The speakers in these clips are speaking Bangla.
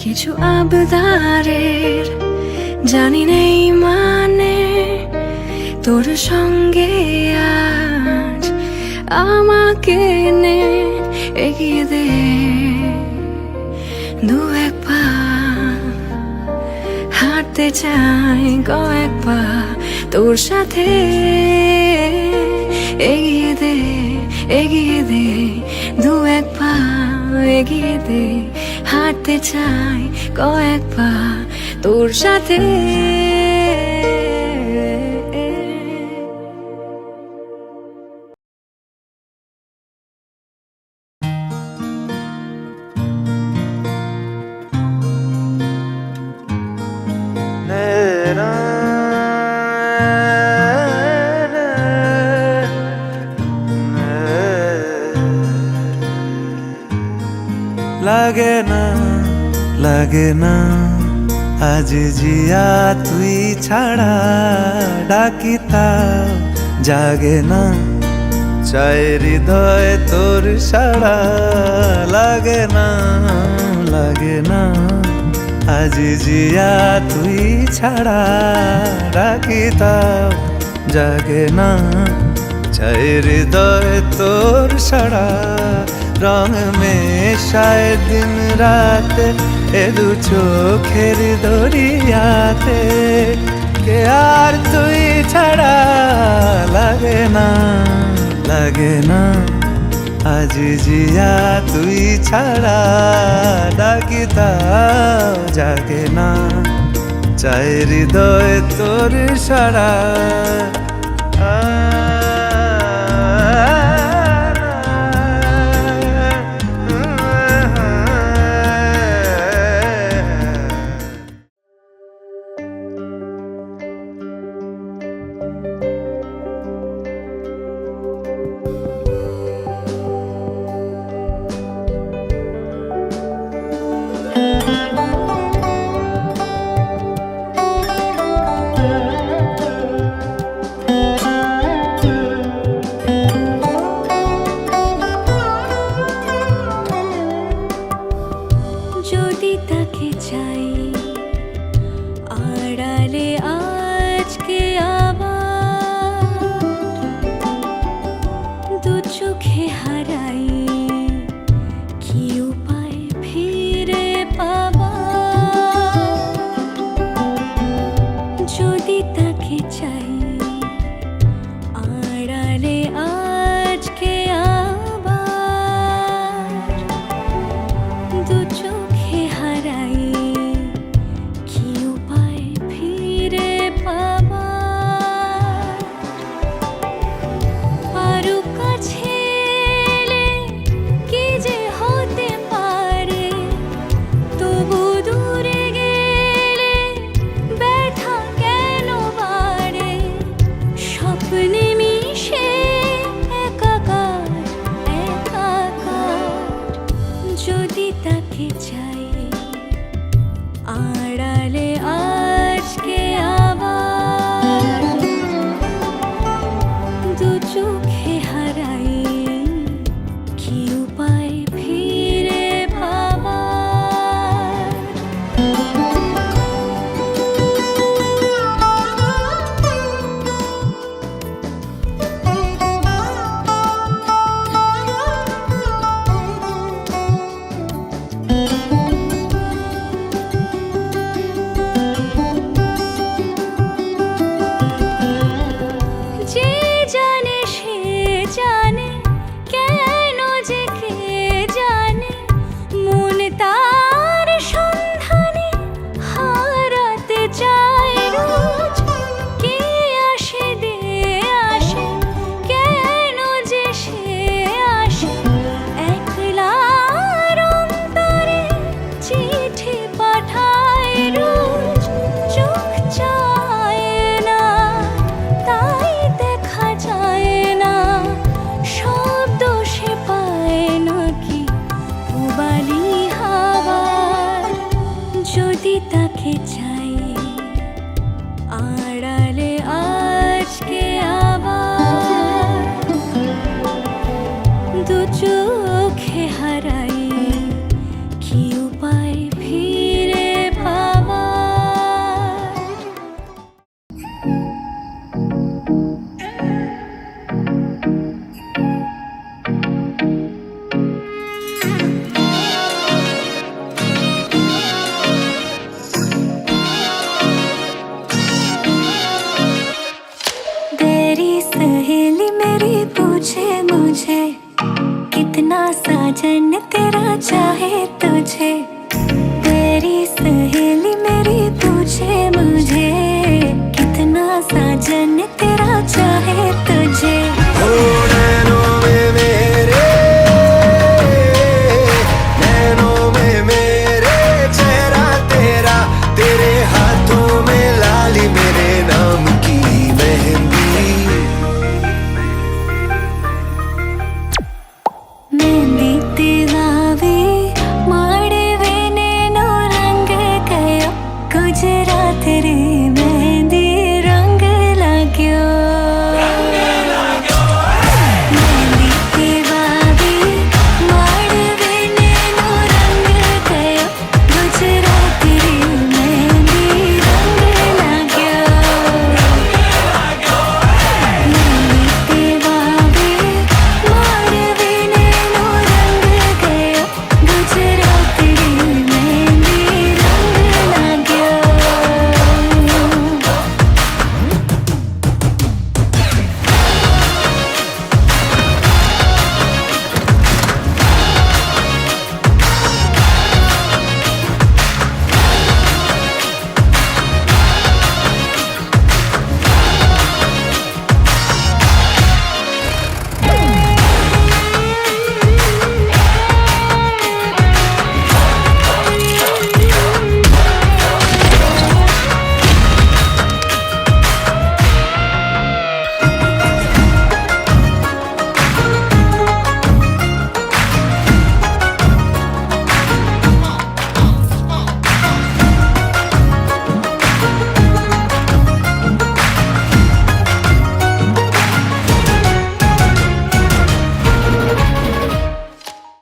কিছু আবদারের জানি নেই মানে, তোর সঙ্গে আজ আমাকে নে এগিয়ে দে দু এক পা, হাঁটতে চাই কয়েক পা তোর সাথে, এগিয়ে দে দু এক পা, এগিয়ে দে, হাঁটতে চাই কয়েক পা তোর সাথে। লাগে না আজ জিয়া তুই ছাড়া, ডাকি তাও জাগে না, চায় হৃদয় তোর সাড়া। লাগে না আজ জিয়া তুই ছাড়া, ডাকি তাও জাগে না, চায় হৃদয় তোর সাড়া। রং মেশায় দিন রাত এ দু চোখের দরিয়াতে, কে আর তুই ছাড়া। লাগে না আজ জিয়া তুই ছাড়া, ডাকি তাও জাগে না, চায় হৃদয় তোর সাড়া। যদি তাকে চাই আড়ালে আজকে আবার, দু চোখে হারাই কি উপায় ফিরে পাবার। যদি তাকে চাই আড়ালে আজকে আবার, দু চোখে হারাই কি উপায় ফিরে পাবার। আরো কাছে এলে কি যে হতে পারে, তবু দূরে গেলে ব্যথা কেন বাড়ে। স্বপ্নে মিশে একাকার, যদি তাকে চাই আড়ালে আজকে আবার, দু চোখে হারাই কি উপায় ফিরে পাবার। যে জানে সে জানে, কেন যে কে জানে, মন তার সন্ধানে হারাতে চায় রোজ। কে আসে দে আসে, কেন যে সে আসে, একলার অন্তরে চিঠি পাঠায় রোজ। চোখ চায় না তাই দেখা যায় না, শব্দ সে পায় নাকি পুবালি হাওয়ার। যদি তাকে চাই আড়ালে আজকে আবার, দু চোখে হারাই কি উপায় ফিরে साजन तेरा चाहे तुझे, तेरी सहेली मेरी पूछे मुझे, कितना साजन तेरा चाहे तुझे। ओ नैनों में मेरे, नैनों में मेरे चेहरा तेरा, तेरे हाथों में लाली मेरे नाम की मेहंदी। मेहंदी तेरावे माड़वे नैनो रंग गयो, गुजरात रे मेहंदी रंग लाग्यो। मेहंदी तेरावे माड़वे नैनो रंग गयो, गुजरात रे मेहंदी रंग लाग्यो। मेहंदी तेरावे माड़वे नैनो रंग गयो, गुजरात रे मेहंदी रंग लाग्यो।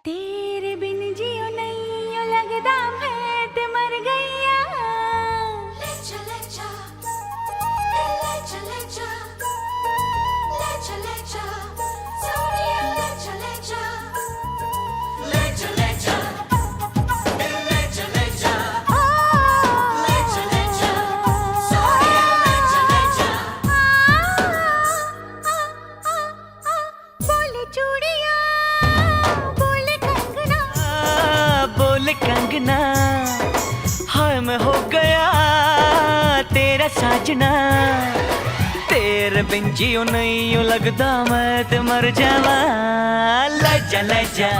तेरे बिन जियो नहीं लगदा मैं ते मर गईया। ले चले जा, ले चले जा, ले चले जा, सोनिया ले चले जा, ले चले जा, ले चले जा, ले चले जा, सोनिया ले चले जा। बोले चूड़िया बोले कंगना, बोले कंगना, हाय मैं हो गया तेरा साजना, तेरे बिन जियो नहीं यूं लगदा मैं ते मर जावा। ले जा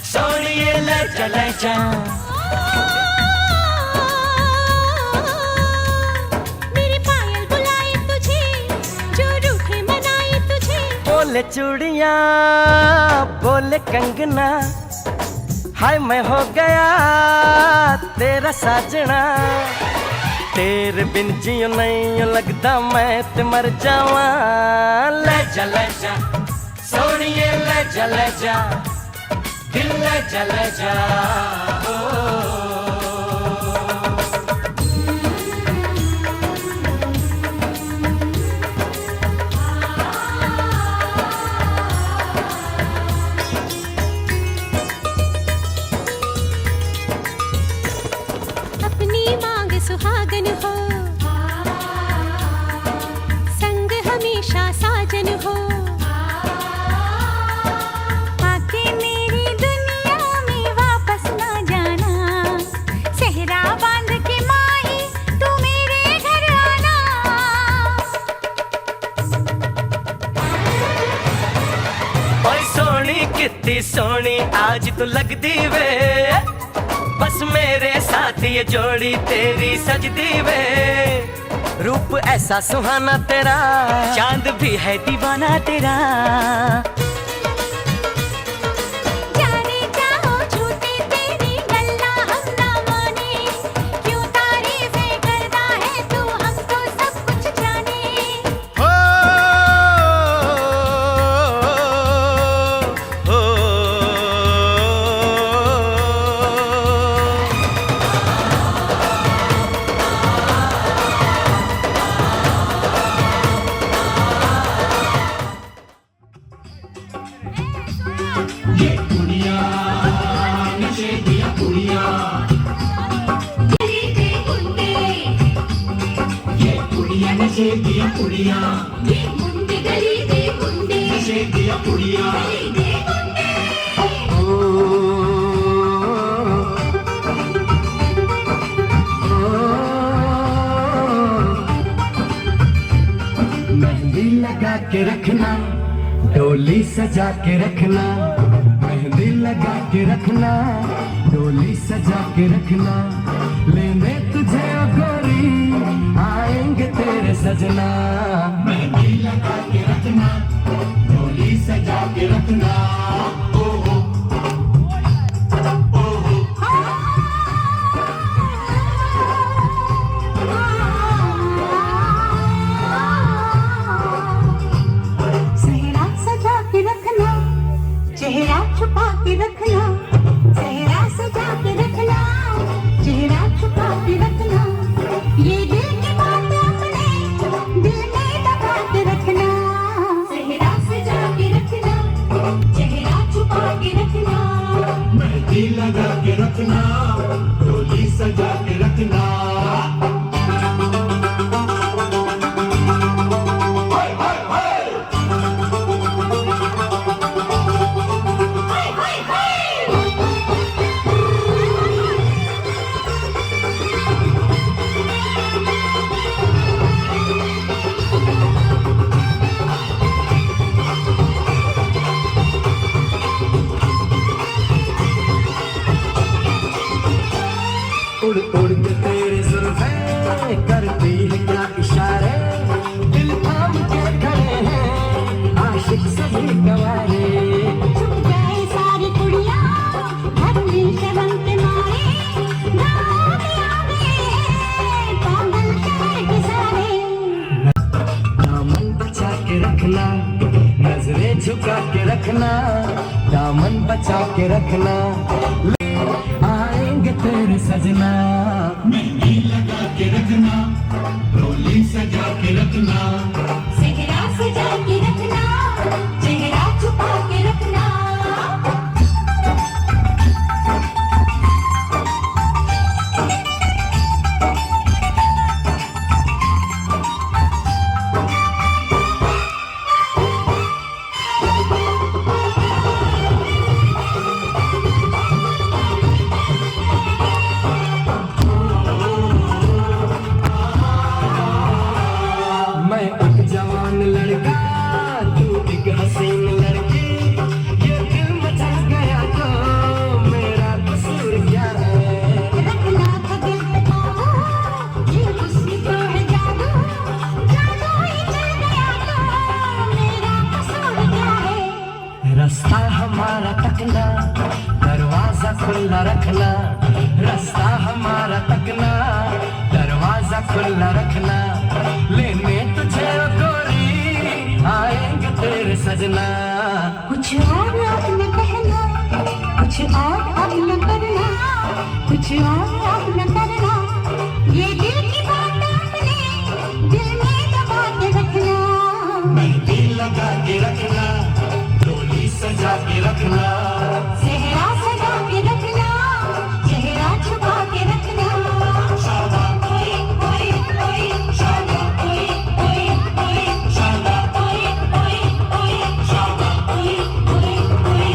सोनिए ले जा। मेरी पायल बुलाए तुझे, जो रूठे मनाए तुझे। बोले चूड़िया बोले कंगना, हाय मैं हो गया तेरा साजना, तेरे बिन जियो नहीं यूं लगदा मैं ते मर जावा। ले जा सोनिए ले जा, दिल ले जा ओ। अपनी मांग सुहागन हो, संग हमेशा साजन हो, आके मेरी दुनिया में वापस ना जाना, सेहरा बांध के माही तू मेरे घर आना। ओए सोनी कितनी सोनी आज तू लगदी वे, बस मेरे साथ ये जोड़ी तेरी सजदी वे। रूप ऐसा सुहाना तेरा, चांद भी है दीवाना तेरा। जाने चाहो झूठी तेरी गल्ला हम ना माने, क्यों तारीफें करता है तू हमको सब कुछ जाने। हो नशे दिया कुड़िया, ये मुंडे गली दे मुंडे, नशे दिया कुड़िया, गली दे मुंडे। के रखना, डोली सजा के रखना, मेहंदी लगा के रखना, डोली सजा के रखना, लेने तुझे ओ गोरी आएंगे तेरे सजना। मेहंदी लगा के रखना, डोली सजा के रखना। ओ हो, ओ हो। सेहरा सजा के रखना, चेहरा छुपा के रखना, सेहरा सजा के रखना, चेहरा छुपा के रखना, ये दिल की बात अपने दिल में दबा के रखना। सेहरा सजा के रखना, चेहरा छुपा के रखना, मेहंदी लगा के रखना, डोली सजा के रखना। हाय हाय हाय। उड़ उड़ के तेरे जुल्फें करती है क्या इशारे, दिल थाम के खड़े हैं आशिक सभी गवारे। छुप जाए सारी कुड़ियाँ धरती शर्म के मारे, गाँव में आ गए हैं पागल शहर के सारे। दामन बचा के रखना, नजरें झुका के रखना, दामन बचा के रखना, आएंगे तेरे सजना। मेहंदी लगा के रखना, डोली सजा के रखना। सेहरा सजा के रखना, चेहरा छुपा के रखना। मैं एक जवान लड़का, तू एक हसीन लड़की, ये दिल मचा गया तो मेरा कसूर क्या है। रखना था दिल पे काबू, ये हुस्न तो है जादू, जादू ही चल गया तो मेरा कसूर क्या है। रास्ता हमारा तकना, दरवाजा खुला रखना, रास्ता हमारा तकना, दरवाजा खुला रखना, लेने तुझे ओ गोरी आएंगे तेरे सजना। कुछ और अब न कहना, कुछ और अब न करना, कुछ और अब न करना, ये दिल की बात अपने दिल में दबा के रखना। मेहंदी लगा के रखना, डोली सजा के रखना। सेहरा सजा के रखना, चेहरा छुपा के रखना। शाबा ओए ओए ओए, शाबा ओए ओए ओए, शाबा ओए ओए ओए, शाबा। ओए ओए ओए।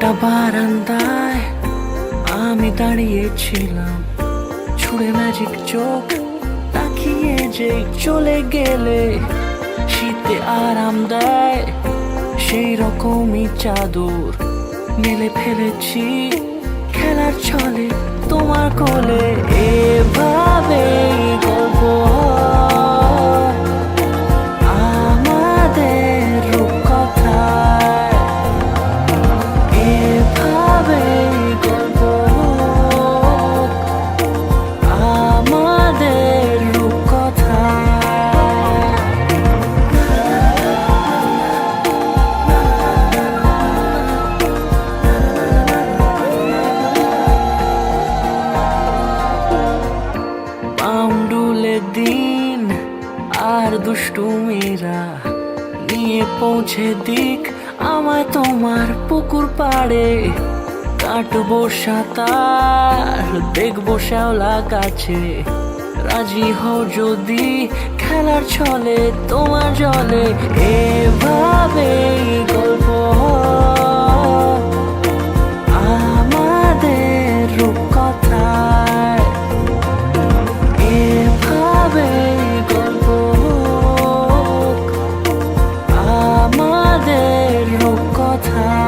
একটা বারান্দায় আমি দাঁড়িয়েছিলাম, ছুঁড়ে ম্যাজিক চোখ তাকিয়ে যে চলে গেলে শীতে আরাম দেয় সেই রকমই চাদর মেলে ফেলেছি খেলার ছলে তোমার কোলে। এভাবে গল্প আমাদের রূপকথায়, এভাবে গল্প আমাদের রূপকথায়। পাউন্ডুলে দিন আর দুষ্টুমিরা নিয়ে পৌঁছে দিক আমায় তোমার পুকুর পাড়ে। কাটবো সাঁতার, দেখবো শ্যাওলা গাছে, রাজি হও যদি খেলার ছলে তোমার জলে। এভাবে গল্প আমাদের রূপকথায়, এভাবে গল্প আমাদের রূপকথায়।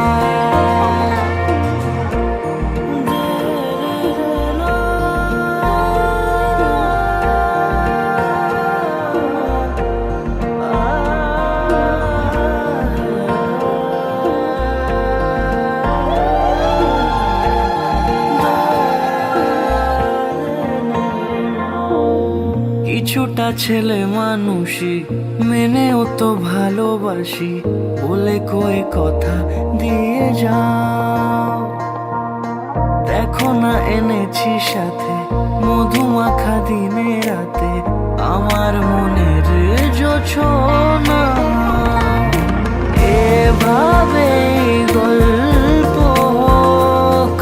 কিছুটা ছেলে মানুষই মেনেও তো ভালোবাসি, বলে কয়ে কথা দিয়ে যাও। দেখো না এনেছি সাথে মধুমাখা দিনে রাতে আমার মনের জোছনা। এভাবে গল্প হোক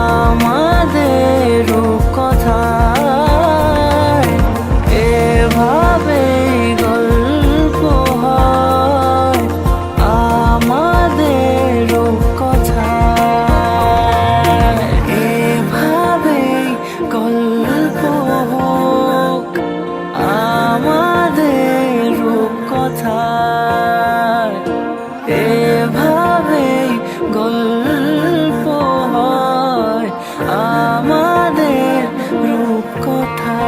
আমাদের রূপকথায়, এভাবে গল্প হয় আমাদের রূপকথায়, এভাবে গল্প হোক আমাদের রূপকথায়, এভাবে গল্প হয় আমাদের রূপকথায়।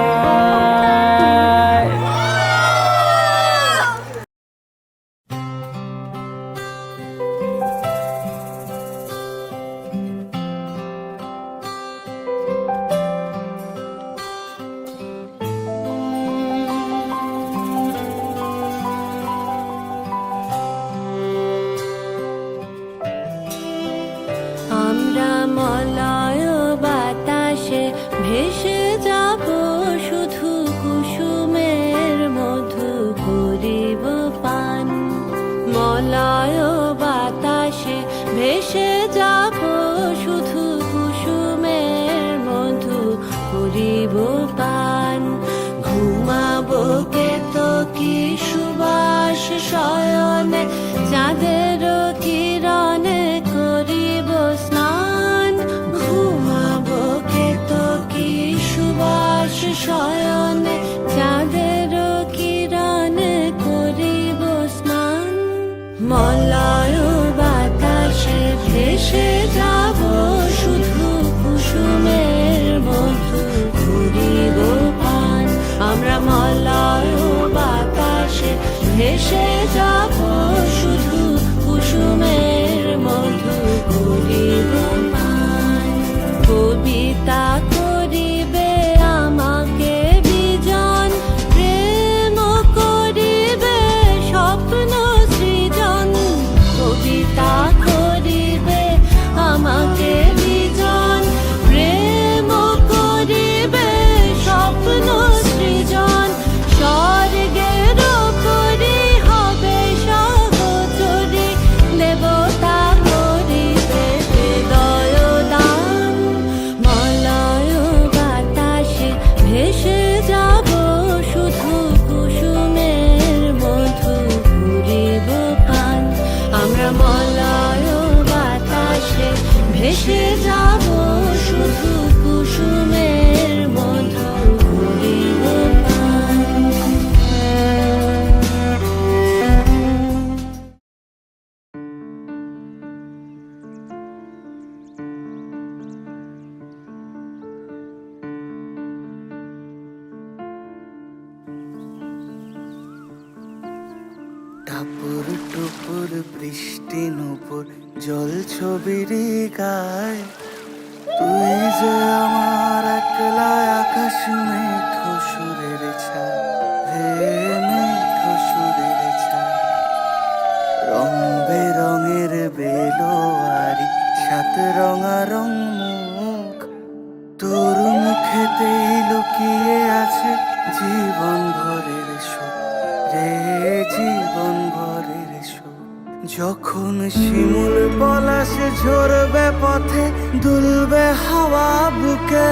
আমরা মলয় বাতাসে ভেসে যাব, শুধু কুসুমের মধু করিব পান। মলয় বাতাসে ভেসে যাব, শুধু কুসুমের মধু করিব পান। ঘুমাবো কেতকী সুবাস শয়নে, চাঁদের কিরণে করিব স্নান। ঘুমাবো কেতকী সুবাস শয়নে, চাঁদের কিরণে করিব স্নান। মলয় বাতাসে ভেসে যাব, শুধু কুসুমের মধু করিব পান। আমরা মলয় বাতাসে ভেসে যাব, শুধু কুসুমের মধু করিব পান। কবিতা করিবে আমাকে বিজন, প্রেম করিবে স্বপ্ন সৃজন। কবিতা করিবে আমাকে বিজন, প্রেম করিবে স্বপ্ন সৃজন। স্বর্গের করি হবে সহচরী, দেব টাপুর টুপুর বৃষ্টি নুপুর জল ছবির গায় তুই যে আমার একলা আকাশ মেঘো সুরের ছায় রে মেঘো সুরের ছায় রং বেরঙের বেলোয়ারি সাত রঙা মুখ তোর মুখেতেই লুকিয়ে আছে জীবন ভরের সুখ রে জীবন ভরের সুখ যখন শিমুল পলাশে ঝরবে পথে দুলবে হাওয়া বুকে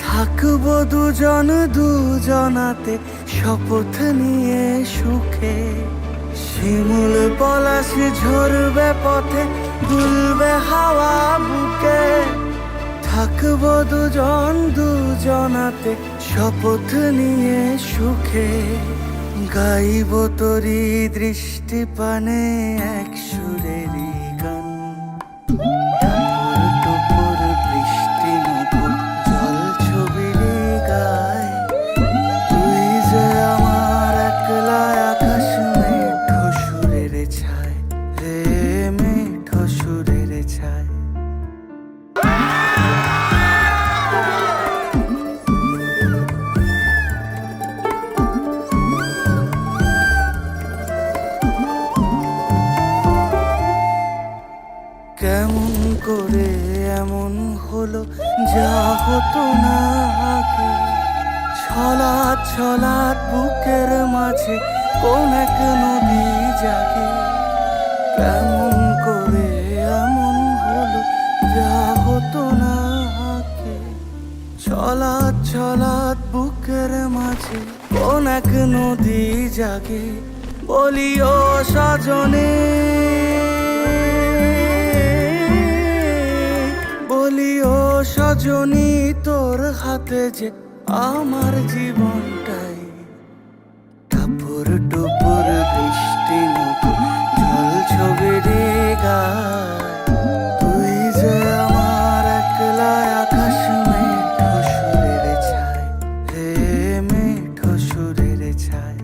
থাকবো দুজন দুজনাতে শপথ নিয়ে সুখে শিমুল পলাশে ঝরবে পথে দুলবে হাওয়া বুকে থাকবো দুজন দুজনাতে শপথ নিয়ে সুখে গাইব তোরি দৃষ্টি পানে এক সুরেরই গান টাপুর টুপুর বৃষ্টি নুপুর জল ছবির গায় তুই যে আমার একলা আকাশ মেঘো সুরের ছায় রে মেঘো সুরের ছায় কেমন করে এমন হলো যা হতো না আগে ছলাৎ ছলাৎ বুকের মাঝে কোন এক নদী জাগে কেমন করে এমন হলো যা হতো না আগে ছলাৎ ছলাৎ বুকের মাঝে কোন এক নদী জাগে বলিও সজনে বলিও সজনী তোর হাতে যে আমার জীবনটাই টাপুর টুপুর বৃষ্টি নুপুর জল ছবির গায় তুই যে আমার একলা আকাশ মেঘো সুরের ছায় হে মেঘো সুরের ছায়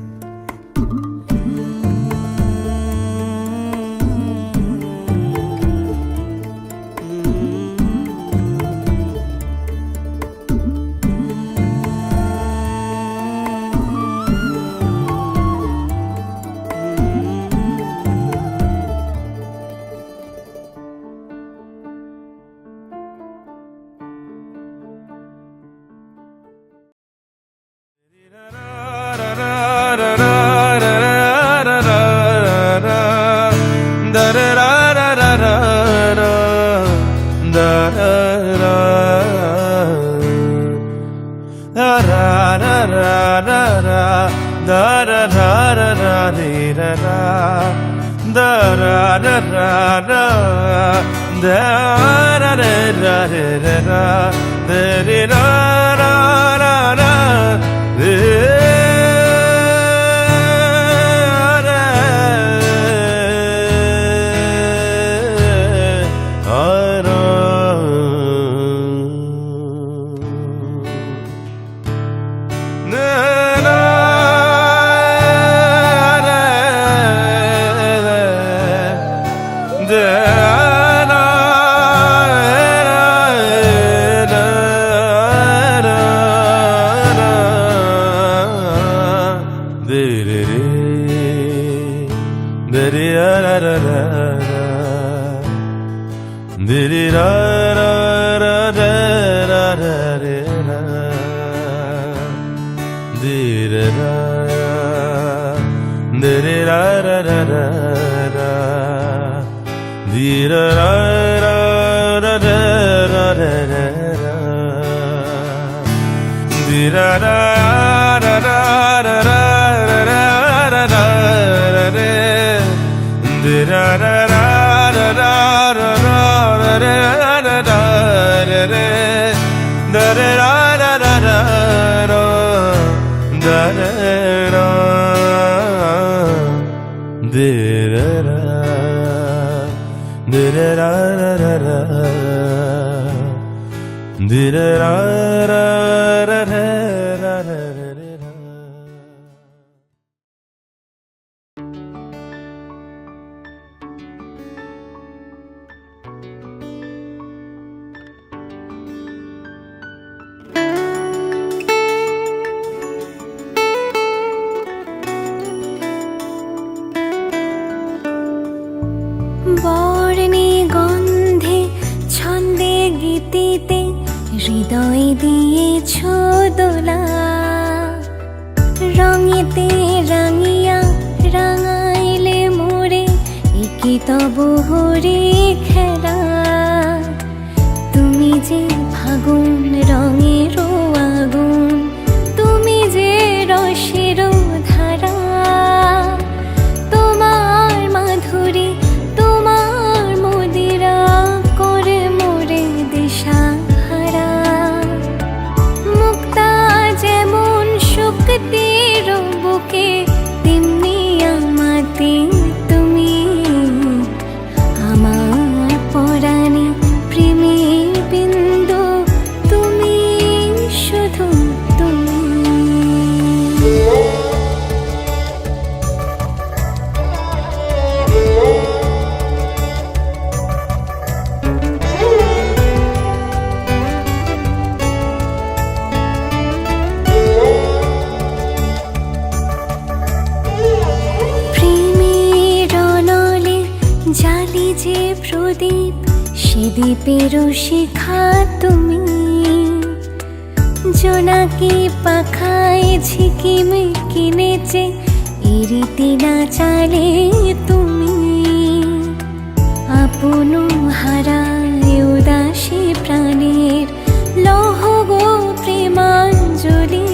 রঙেতে রাঙিয়া রাঙাইলে মোরে একি তবু হরি খেলা। তুমি যে ফাগুন রঙের আগুন, তুমি যে রসের ধারা, তোমার মাধুরী তোমার মদিরা করে মোরে দিশাহারা। মুক্তা যেমন শক্তির বুকে, তেমনি আমাতে তুমি। আমার পরাণে প্রেমের বিন্দু, তুমি শুধু তুমি। প্রেমের অনলে জালি যে প্রদীপ, সে দ্বীপের শিখা তুমি। জোনাকি পাখায় ঝিকিমিকি নেচে এরিতি না চালে তুমি। আপন হারায় উদাসী প্রাণের লহ গো প্রেমাঞ্জলি।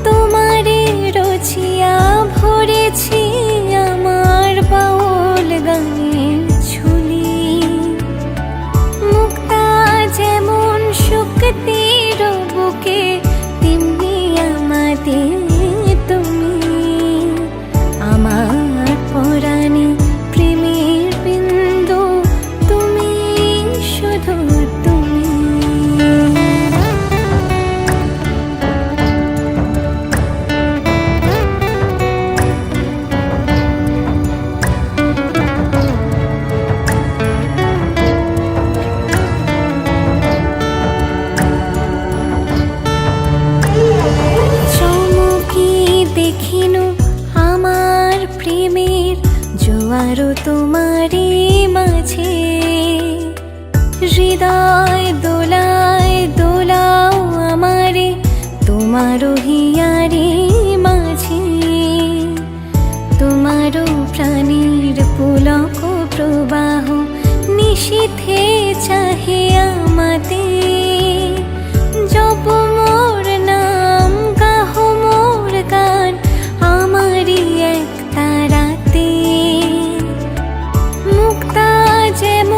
তোমারে রচিয়া ভরেছি আমার বাউল গানের ঝুলি। মুক্তা যেমন শক্তির বুকে, তেমনি আমাতে তুমি। আমার পরাণে প্রেমের বিন্দু, তুমি শুধু তুমি। চমকি দেখিনু আমার প্রেমের জোয়ার তোমারই মাঝে। হৃদয় দোলায় দোলাও আমারে তোমারও হিয়ারে মাঝে। তোমারও প্রাণীর পুলক প্রবাহ নিশীথে চাহে আমাতে। জপ মোর নাম, গাহ মোর গান, আমারই এক তারাতে। মুক্তা যেমন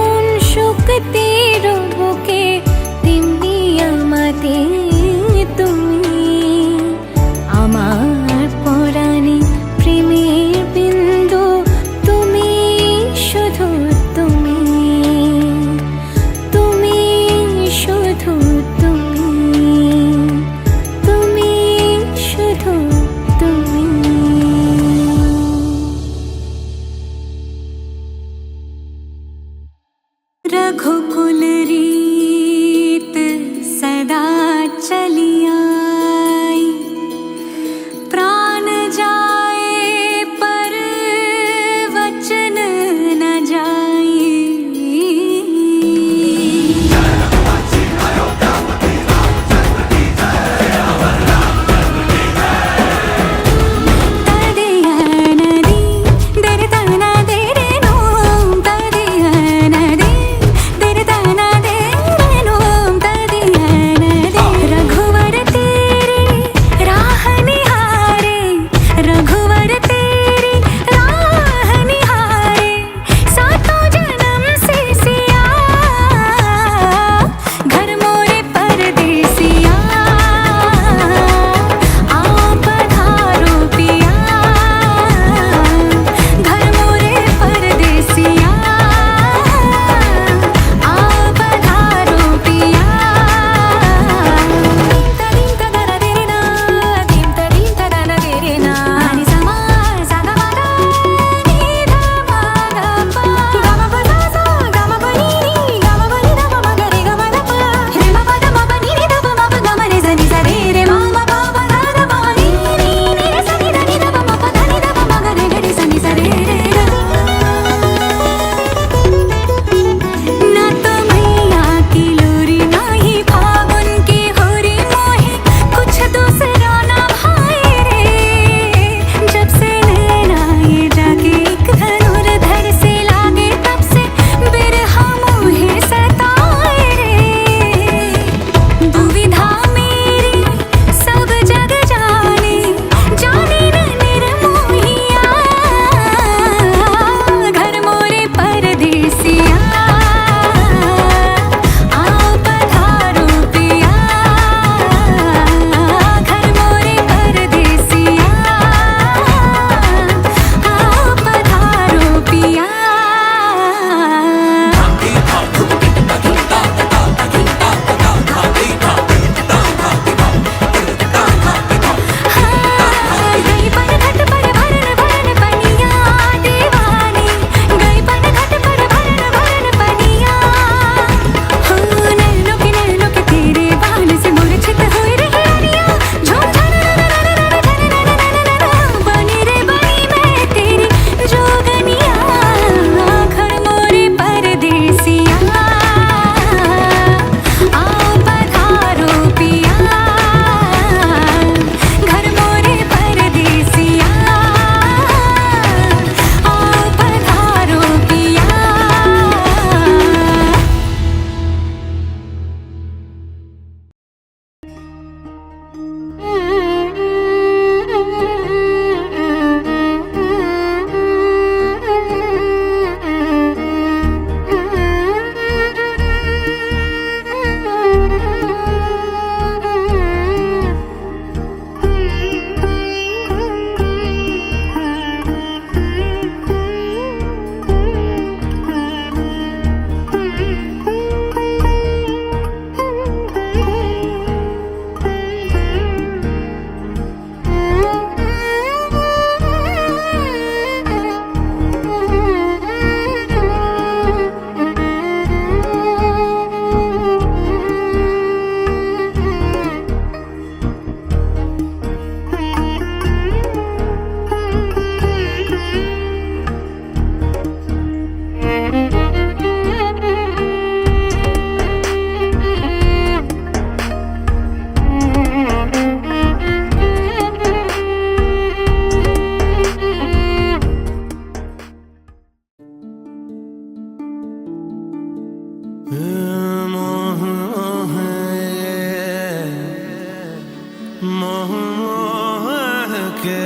मोह मोह के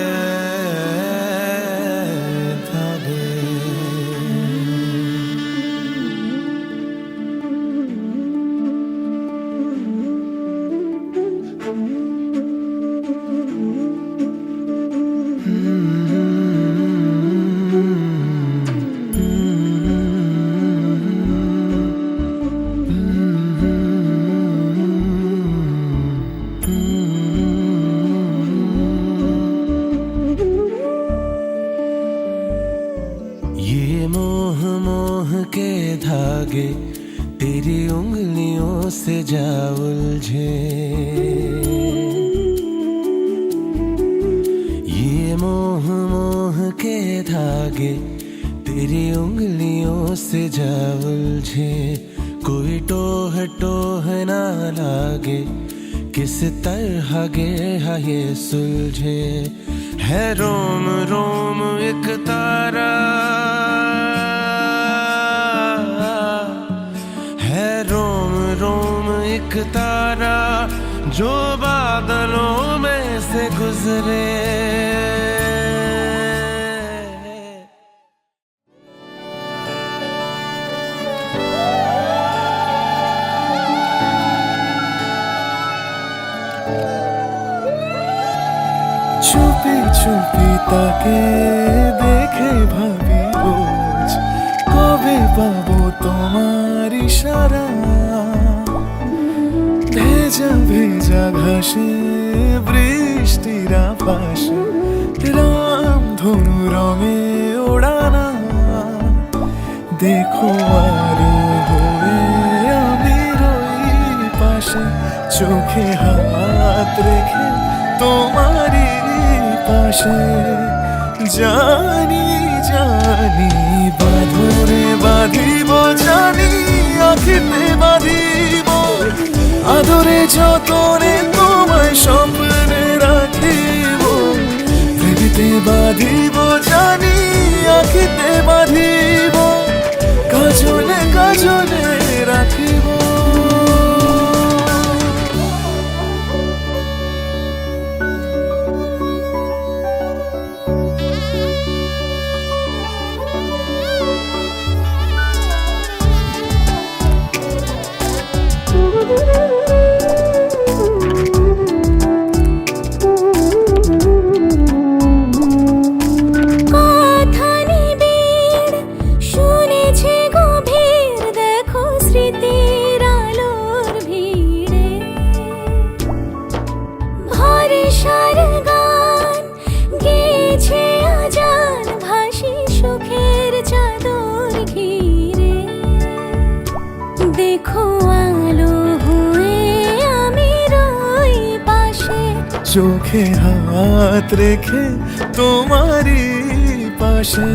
धागे ये मोह मोह के धागे तेरी उंगलियों से जा उलझे ये मोह मोह के धागे तेरी उंगलियों से जा उलझे कोई टोह टोह ना लागे किस तरह गे ये सुलझे है रोम रोम एक तारा है रोम रोम एक तारा जो बादलों में से गुजरे চুপি চুপি তাকে দেখে ভাবি রোজ কবে পাবো তোমার ইশারা ভেজা ভেজা ঘাসে বৃষ্টির আভাসে রাম ধনু রঙে ওড়ানা দেখো আরো হয়ে আমি রই পাশে চোখে হাত রেখে তোমারই পাশে জানি জানি বাঁধরে বাঁধিব জানি আখিতে বাঁধিব আদরে যতনে তোমায় স্বপ্নে রাখিব পৃথিবীতে বাঁধিব জানি আখিতে বাঁধিব কাজলে কাজলে রাখিব কথা নিবিড় শুনেছে গভীর দেখো স্মৃতির আলোর ভিড়ে ভরসার গান গেছে আজান ভাসি সুখের চাদর ঘিরে দেখো আলো হয়ে আমি রই পাশে চোখে হাত রেখে তোমারই পাশে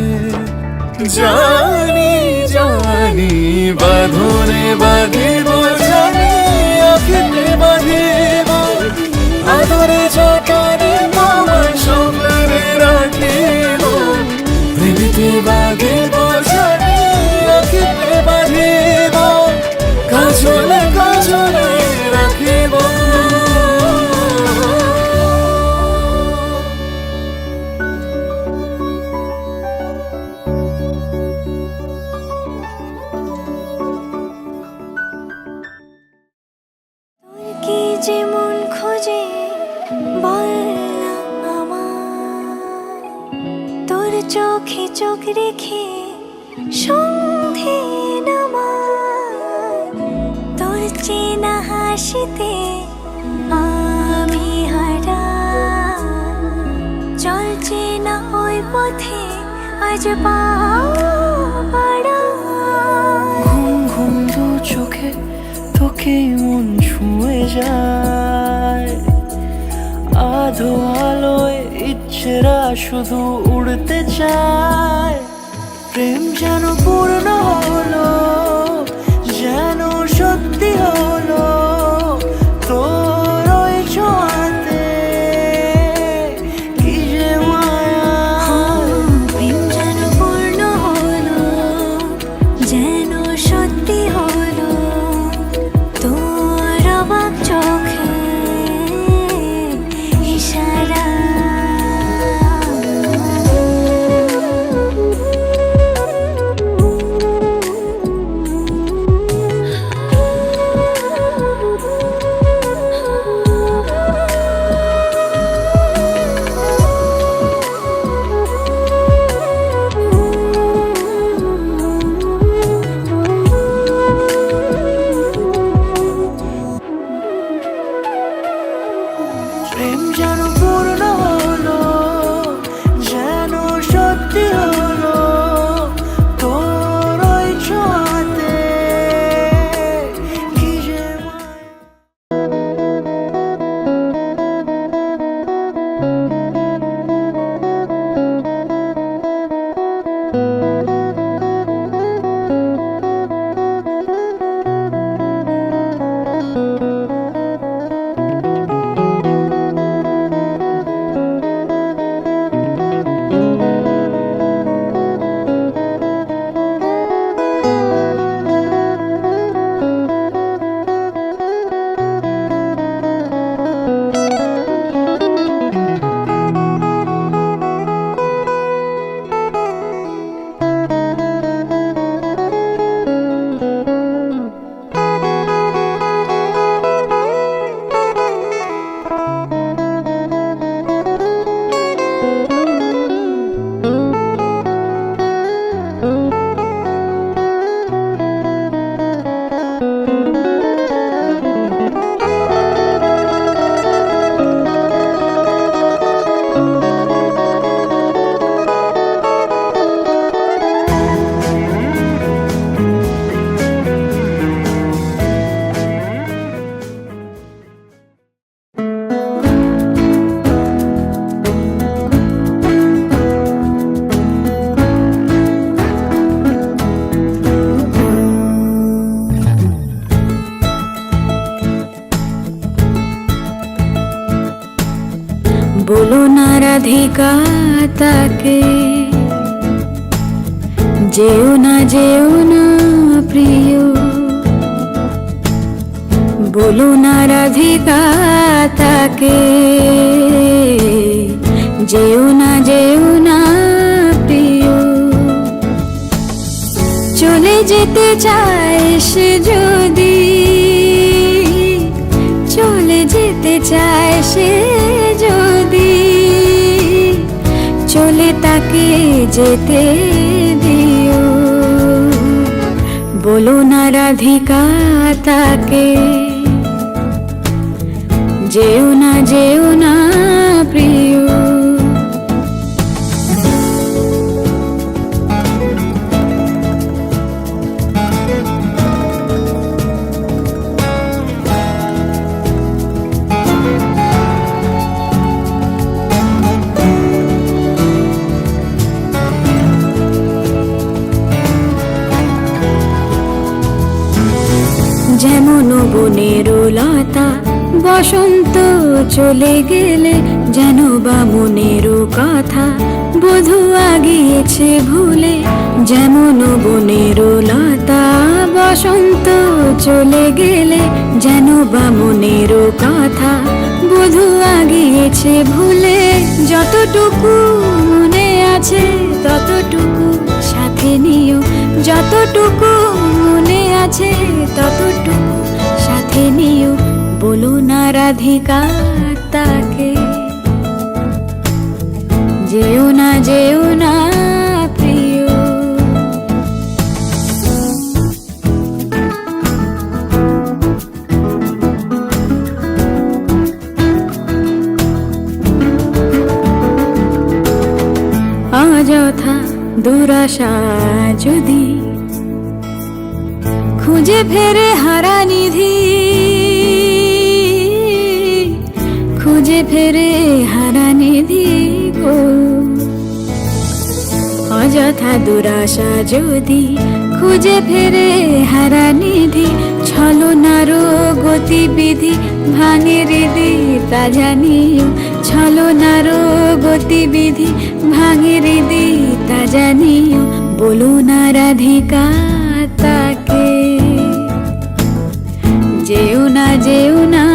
জানি জানি বাঁধনে বাঁধিব জানি আখিতে বাঁধিব আদরে যতনে তোমায় স্বপ্নে রাখিব পৃথিবীতে বাঁধিব জানি আখিতে বাঁধিব কাজলে কাজলে রাখিব তোর কি যে মন খোঁজে বল না আমায় তোর চোখে চোখ রেখে সন্ধে নামায় তোর চেনা হাসিতে আমি হারাই চল চেনা ওই পথে আজ পা বাড়াই ঘুম ঘুম দু চোখে তোকে মন ছুঁয়ে যায় আধো আলোয় ইচ্ছেরা শুধু উড়তে চায় প্রেম যেন পূর্ণ হলো যেন সত্যি হলো তোর ওই ছোঁয়াতে কি যে মায়া প্রেম যেন পূর্ণ হলো যেন সত্যি হলো তোর অবাক চোখে বলো না রাধিকা তাকে, যেও না প্রিয়, বলো না রাধিকা তাকে, যেও না প্রিয়। চলে যেতে চায় সে যদি, চলে যেতে চায় সে যদি, চলে তাকে যেতে দিও। বলো না রাধিকা তাকে, যেও না প্রিয়। যেমন বনের লতা বসন্ত চলে গেলে, যেন বা মনের কথা বধূ আগিয়েছে ভুলে। যেমন বনের লতা বসন্ত চলে গেলে, যেন বা মনের কথা বধূ আগিয়েছে ভুলে। যতটুকু মনে আছে ততটুকু সাথে নিও, যতটুকু মনে আছে ততটুকু সাথে নিও। বলো না রাধিকা তাকে, যেও না প্রিয়। অযথা দুরাশা যদি খুঁজে ফেরে হারা নিধি, খুঁজে ফেরে হারা নিধি গো। অযথা দুরাশা যদি খুঁজে ফেরে হারা নিধি, ছলনার গতিবিধি ভাঙে হৃদি তা জানিও। ছলনার গতিবিধি ভাঙে হৃদি তা জানিও। বলো না রাধিকা তাকে, যেও না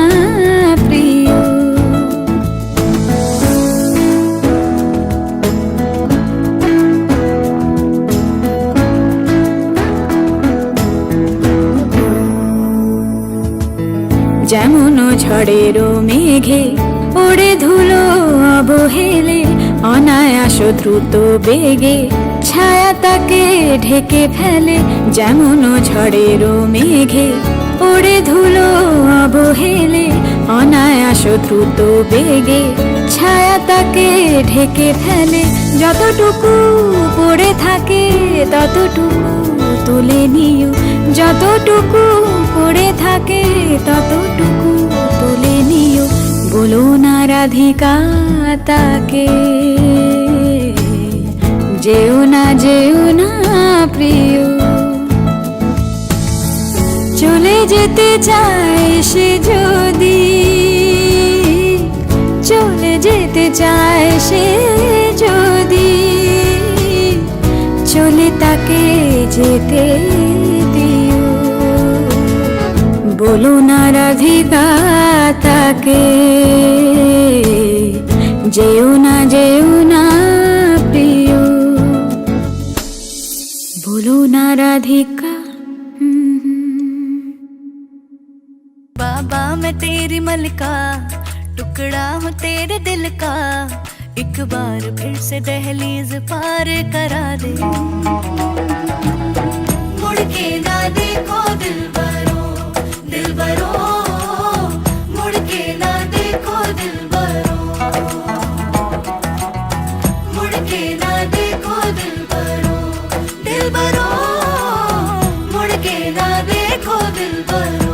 প্রিয়। যেমন ঝড়ের মেঘে ওড়ে ধুলো অবহেলে, অনায়াস দ্রুত বেগে ছায়া তাকে ঢেকে ফেলে। যেমন ঝড়ের মেঘে ওড়ে ধুলো অবহেলে, অনায়াস দ্রুত বেগে ছায়া তাকে ঢেকে ফেলে। যতটুকু পড়ে থাকে ততটুকু তুলে নিও, যতটুকু পড়ে থাকে ততটুকু তুলে নিও। বলো না রাধিকা তাকে, যেও না প্রিয়। চলে যেতে চায় সে যদি, চলে যেতে চায় সে যদি, চলে তাকে যেতে দিও। বলো না রাধিকা তাকে, যেও না প্রিয়। বলো না রাধিকা। बाबा मैं तेरी मलिका, टुकड़ा हूँ तेरे दिल का। एक बार फिर से दहलीज पार करा दे। मुड़ के ना देखो दिलबरो, दिलबरो, मुड़ के ना देखो दिलबरो, मुड़ के ना देखो दिलबरो, दिलबरो, मुड़ के ना देखो दिलबरो।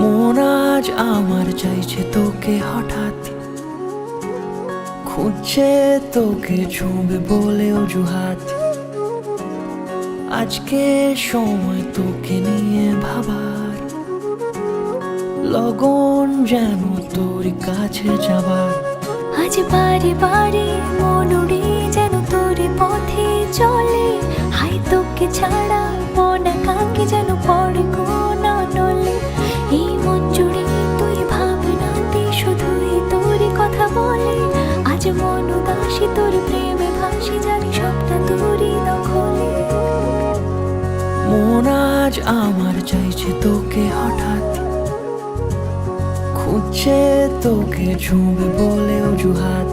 মন আজ আমার চাইছে তোকে হঠাৎ, খুঁজছে তোকে ছুঁবে বলে অজুহাত। আজকে সময় তোকে নিয়ে ভাবার, লগন যেন তোর কাছে যাবার। আজ বারে বারে মন উড়ে যেন তোর পথে চলে, হাই তোকে ছাড়া মন একাকী যেন পড়ে কোন নলে। এই মন জুড়ে তুই ভাবনাতে শুধুই তোর কথা বলে, আজ মন উদাসী তোর প্রেমে ভাসি, জানি সবটা তোরই দখলে। মন আজ আমার চাইছে তোকে হঠাৎ, খুঁজছে তোকে ছুঁবে বলে অজুহাত।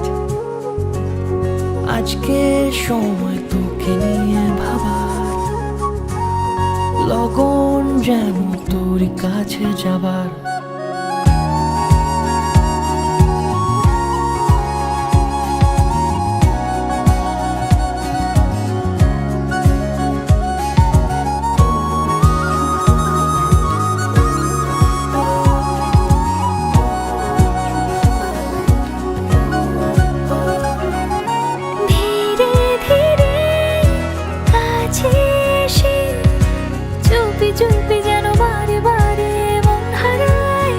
আজকে সময় তোকে নিয়ে ভাবার, লগন যেন তোর কাছে যাবার। ধীরে ধীরে কাছে এসে চুপি চুপি যেন বারে বারে মন হারায়,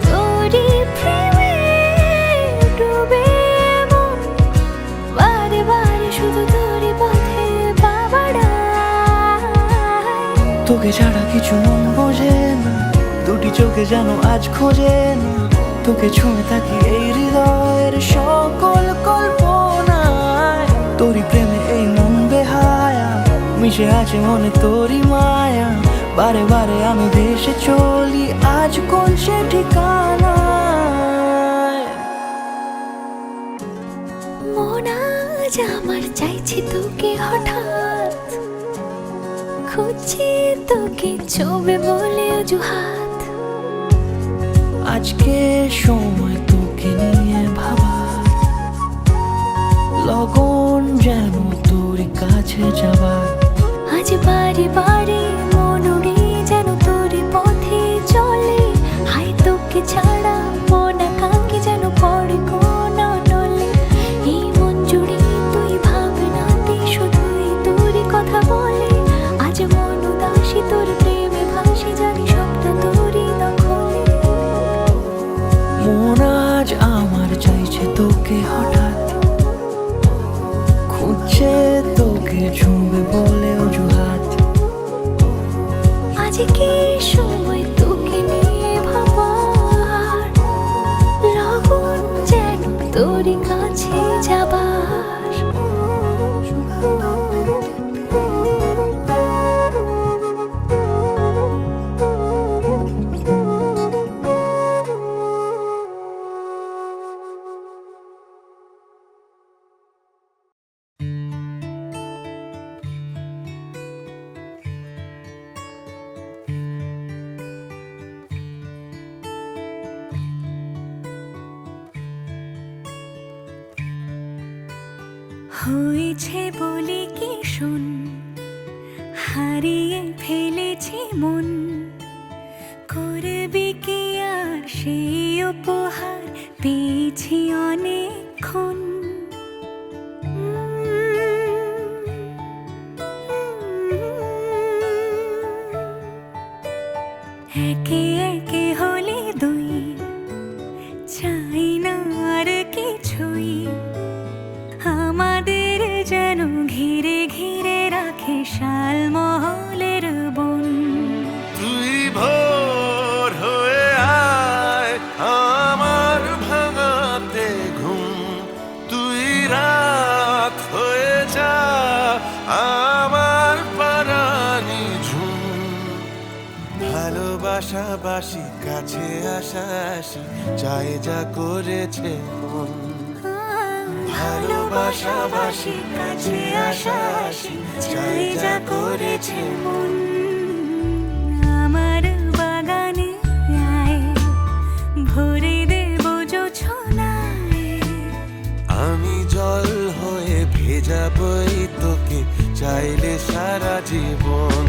তোরই প্রেমে ডুবে মন বারে বারে শুধু তোরই পথে পা বাড়ায়। তোকে ছাড়া কিছু মন বোঝে না, দুটি চোখে যেন আজ খোঁজে না। তোকে ছুঁয়ে থাকি এই হৃদয়ের সকল কল্পনায়, তোরই প্রেমে এই মন বেহায়া, মিশে আছে মনে তোরই মায়া। বারে বারে আমি ভেসে চলি আজ কোন সে ঠিকানায়। মন আজ আমার চাইছে তোকে হঠাৎ, খুঁজছে তোকে ছবে বলে অজুহাত। আজকে সময় তোকে নিয়ে ভাবার, লগন যেন তোর কাছে যাবার। আজ বারে বারে মন উড়ে যেন তোর পথে চলে, হাই তোকে ছাড়া মন একাকী যেন পড়ে কোন নলে। এই মন জুড়ে তুই ভাবনাতে শুধুই তোরই কথা বলে, আজ মন উদাসী তোর প্রেমে ভাসি, জানি সবটা তোরই দখলে। মন আজ আমার চাইছে তোকে হঠাৎ, খুঁজছে তোকে ছুঁবে বলে অজুহাত। আজকে সময় তোকে নিয়ে ভাবার, লগন যেন তোর কাছে যাবার। হয়েছে বলে কি শোন, হারিয়ে ফেলেছি মন, করবি কি আর সেই উপহার পেয়েছি অনেকক্ষণ। একে একে হলে দুই, চাই না আর কিছুই, আমাদের যেন ঘিরে ঘিরে রাখে শালমহলের বন। তুই ভোর হয়ে আয় আমার ভাঙাতে ঘুম, তুই রাত হয়ে যা আমার পারানি ঝুম। ভালোবাসাবাসি কাছে আসাসি চাই যা করেছে মন, ভালোবাসাবাসি কাছে আসাসি চাই যা করেছে মন। আমার বাগানে আয়, ভরে দেব জোছনায়, আমি জল হয়ে ভেজাবই তোকে চাইলে সারা জীবন।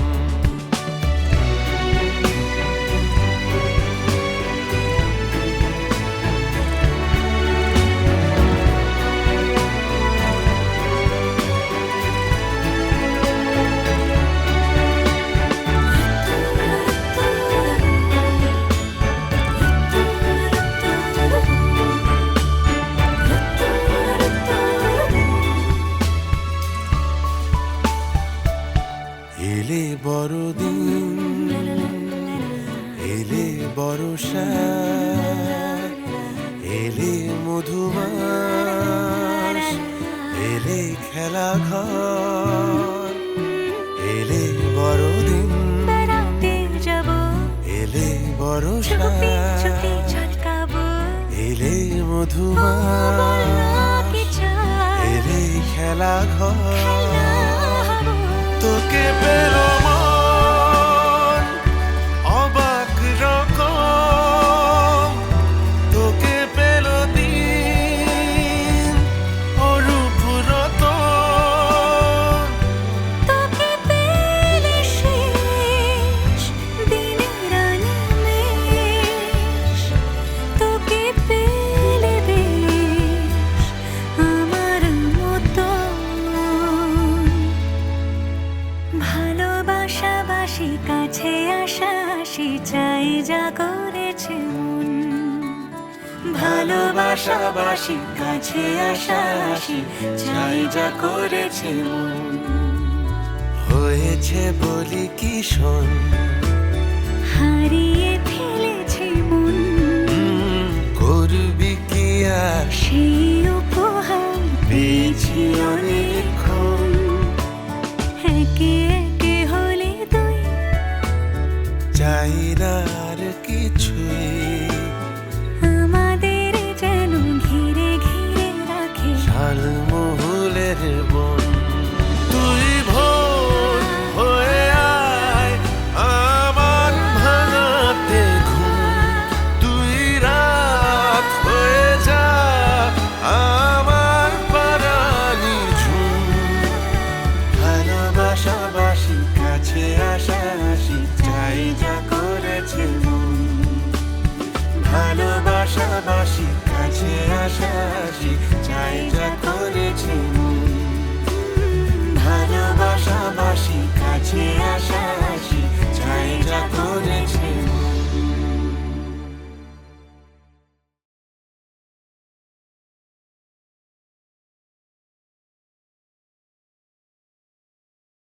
এলে বর্ষা এলে মধুমাস এলে খেলা ঘর এলে বড়দিন বেড়াতে যাব এলে বর্ষা চুপি চুপি ঝলকাবো এলে বলো মধুমাস কি চাই এলে খেলা ঘর খেলাবো। তোকে পেলো মন অবাক রকম তোকে পেলো দিন অরূপ রতন তোকে পেলে শেষ দিনের আনিমেষ তোকে পেলে বেশ আমার মতন ভালোবাসাবাসি কাছে আসা আসি চাই যা করেছে মন ভালোবাসাবাসি কাছে আসা আসি চাই যা করেছে মন হয়েছে বলি কি শোন হারিয়ে ফেলেছি মন করবি কি আর সেই উপহার পেয়েছি অনেকক্ষণ একে একে হলে তুই চাই না আর কিছুই আমাদের যেন ঘিরে ঘিরে রাখে ঝালমহুলের বন তুই ভোর হয়ে আয় আমার ভাঙাতে ঘুম তুই রাত হয়ে যা আমার পারানি ঝুম ভালোবাসাবাসি কাছে আসা আসি চাই যা করেছে মন ভালোবাসাবাসি কাছে আসা আসি চাই যা করেছে মন ভালোবাসাবাসি কাছে আসা